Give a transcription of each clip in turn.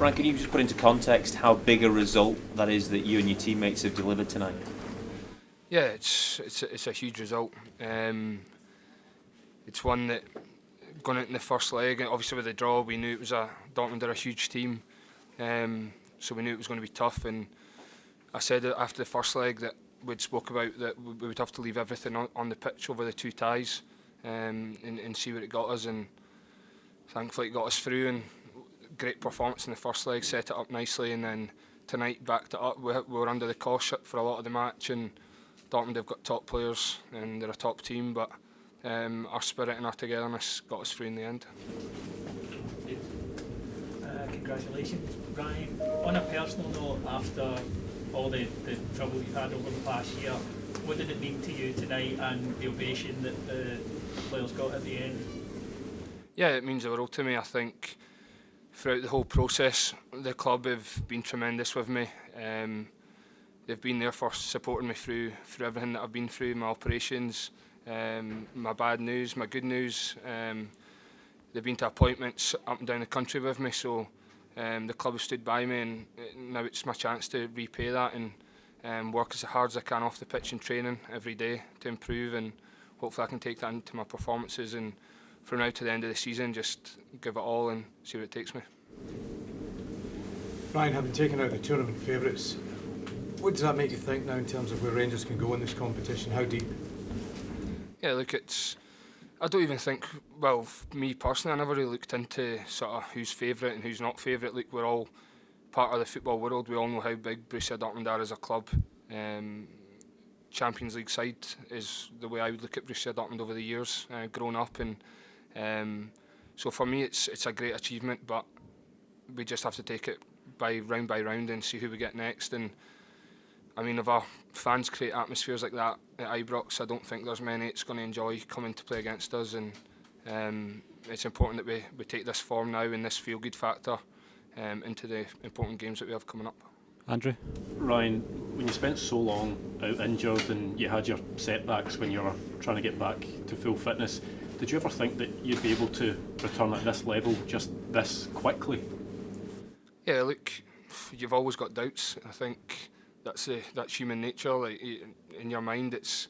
Ryan, can you just put into context how big a result that is that you and your teammates have delivered tonight? Yeah, it's a huge result. It's one that, going out in the first leg, and obviously with the draw, we knew it was Dortmund are a huge team, so we knew it was going to be tough. And I said that after the first leg that we'd spoke about that we would have to leave everything on the pitch over the two ties, and see where it got us. And thankfully it got us through. And great performance in the first leg, set it up nicely, and then tonight backed it up. We were under the cosh for a lot of the match, and Dortmund have got top players and they're a top team, but our spirit and our togetherness got us through in the end. Congratulations, Ryan. On a personal note, after all the trouble you've had over the past year, what did it mean to you tonight and the ovation that the players got at the end? Yeah, it means the world to me. I think throughout the whole process, the club have been tremendous with me. They've been there for supporting me through everything that I've been through, my operations, my bad news, my good news. They've been to appointments up and down the country with me, so the club has stood by me, and now it's my chance to repay that and work as hard as I can off the pitch and training every day to improve, and hopefully I can take that into my performances, and from now to the end of the season just give it all and see where it takes me. Ryan, having taken out the tournament favourites, what does that make you think now in terms of where Rangers can go in this competition? How deep? Yeah, look, I don't even think, well, me personally, I never really looked into sort of who's favourite and who's not favourite. Look, we're all part of the football world. We all know how big Borussia Dortmund are as a club. Champions League side is the way I would look at Borussia Dortmund over the years, growing up, and so for me it's a great achievement, but we just have to take it by round and see who we get next. And I mean, if our fans create atmospheres like that at Ibrox, I don't think there's many it's going to enjoy coming to play against us, and it's important that we take this form now and this feel-good factor into the important games that we have coming up. Andrew? Ryan, when you spent so long out injured and you had your setbacks when you were trying to get back to full fitness, did you ever think that you'd be able to return at this level just this quickly? Yeah, look, you've always got doubts. I think that's human nature. Like, in your mind, it's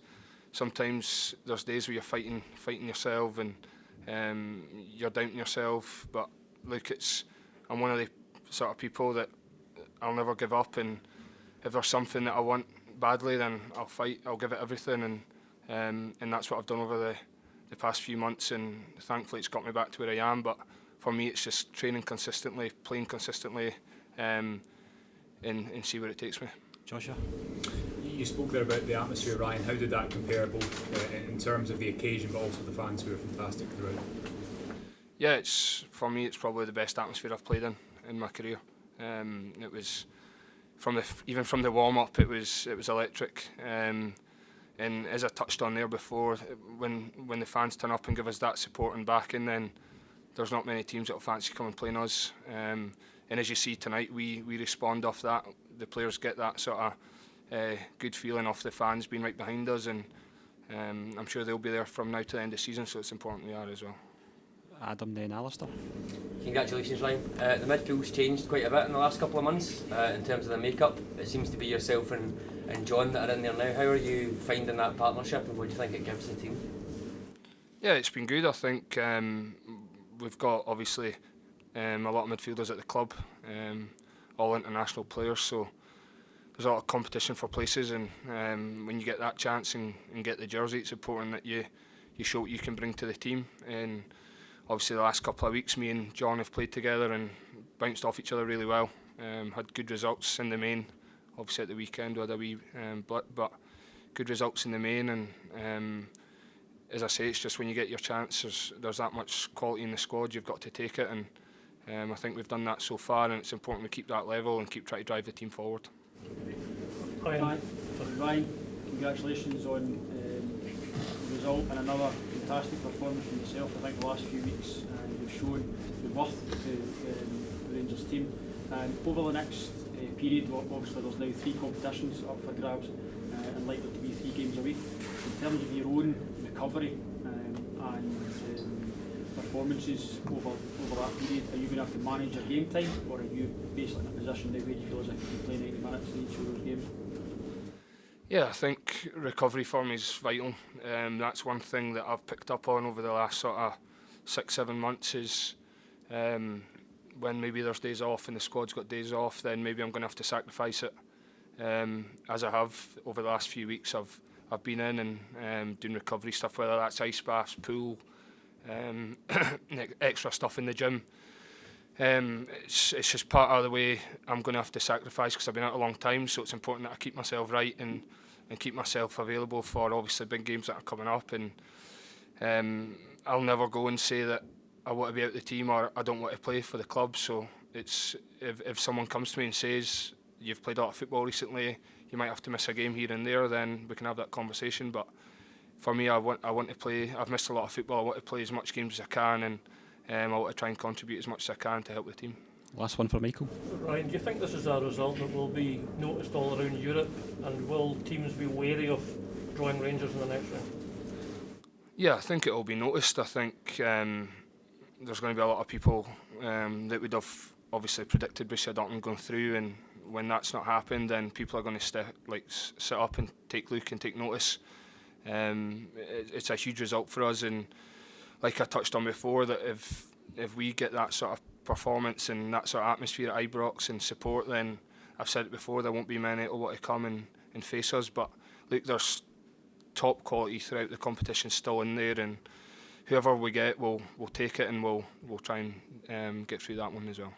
sometimes there's days where you're fighting yourself and you're doubting yourself. But look, I'm one of the sort of people that I'll never give up, and if there's something that I want badly, then I'll fight. I'll give it everything, and that's what I've done over the past few months. And thankfully, it's got me back to where I am. But for me, it's just training consistently, playing consistently, and see where it takes me. Joshua? You spoke there about the atmosphere, Ryan. How did that compare both in terms of the occasion but also the fans who were fantastic throughout? Yeah, for me it's probably the best atmosphere I've played in my career. It was even from the warm up, it was electric. And as I touched on there before, when the fans turn up and give us that support and backing, then there's not many teams that will fancy come and play us. And as you see tonight, we respond off that. The players get that sort of good feeling off the fans being right behind us, and I'm sure they'll be there from now to the end of the season, so it's important we are as well. Adam, then Alistair. Congratulations, Ryan. The midfield's changed quite a bit in the last couple of months in terms of the makeup. It seems to be yourself and John that are in there now. How are you finding that partnership, and what do you think it gives the team? Yeah, it's been good. I think we've got obviously a lot of midfielders at the club, all international players, so there's a lot of competition for places, and when you get that chance and get the jersey, it's important that you show what you can bring to the team. And obviously the last couple of weeks me and John have played together and bounced off each other really well, had good results in the main. Obviously at the weekend we had a wee blip, but good results in the main, and as I say, it's just when you get your chance, there's that much quality in the squad, you've got to take it, and I think we've done that so far, and it's important we keep that level and keep trying to drive the team forward. Ryan, congratulations on the result and another fantastic performance from yourself. I think the last few weeks you've shown the worth to the Rangers team. Over the next period, obviously there's now 3 competitions up for grabs and likely to be 3 games a week. In terms of your own recovery and performances over that period, are you going to have to manage your game time, or are you basically in a position now where you feel as if you can play 90 minutes in each of those games? Yeah, I think recovery for me is vital. That's one thing that I've picked up on over the last sort of 6-7 months is when maybe there's days off and the squad's got days off, then maybe I'm going to have to sacrifice it. As I have over the last few weeks, I've been in and doing recovery stuff, whether that's ice baths, pool, extra stuff in the gym. It's just part of the way I'm going to have to sacrifice because I've been out a long time, so it's important that I keep myself right and keep myself available for obviously big games that are coming up. And I'll never go and say that I want to be out of the team or I don't want to play for the club. So it's if someone comes to me and says you've played a lot of football recently, you might have to miss a game here and there, then we can have that conversation. But for me, I want to play. I've missed a lot of football. I want to play as much games as I can, and I want to try and contribute as much as I can to help the team. Last one for Michael. Ryan, do you think this is a result that will be noticed all around Europe, and will teams be wary of drawing Rangers in the next round? Yeah, I think it will be noticed. I think there's going to be a lot of people that would have obviously predicted Borussia Dortmund going through, and when that's not happened, then people are going to sit up and take a look and take notice. It's a huge result for us, and like I touched on before, that if we get that sort of performance and that sort of atmosphere at Ibrox and support, then I've said it before, there won't be many that will want to come and face us. But look, there's top quality throughout the competition still in there, and whoever we get, we'll take it, and we'll try and get through that one as well.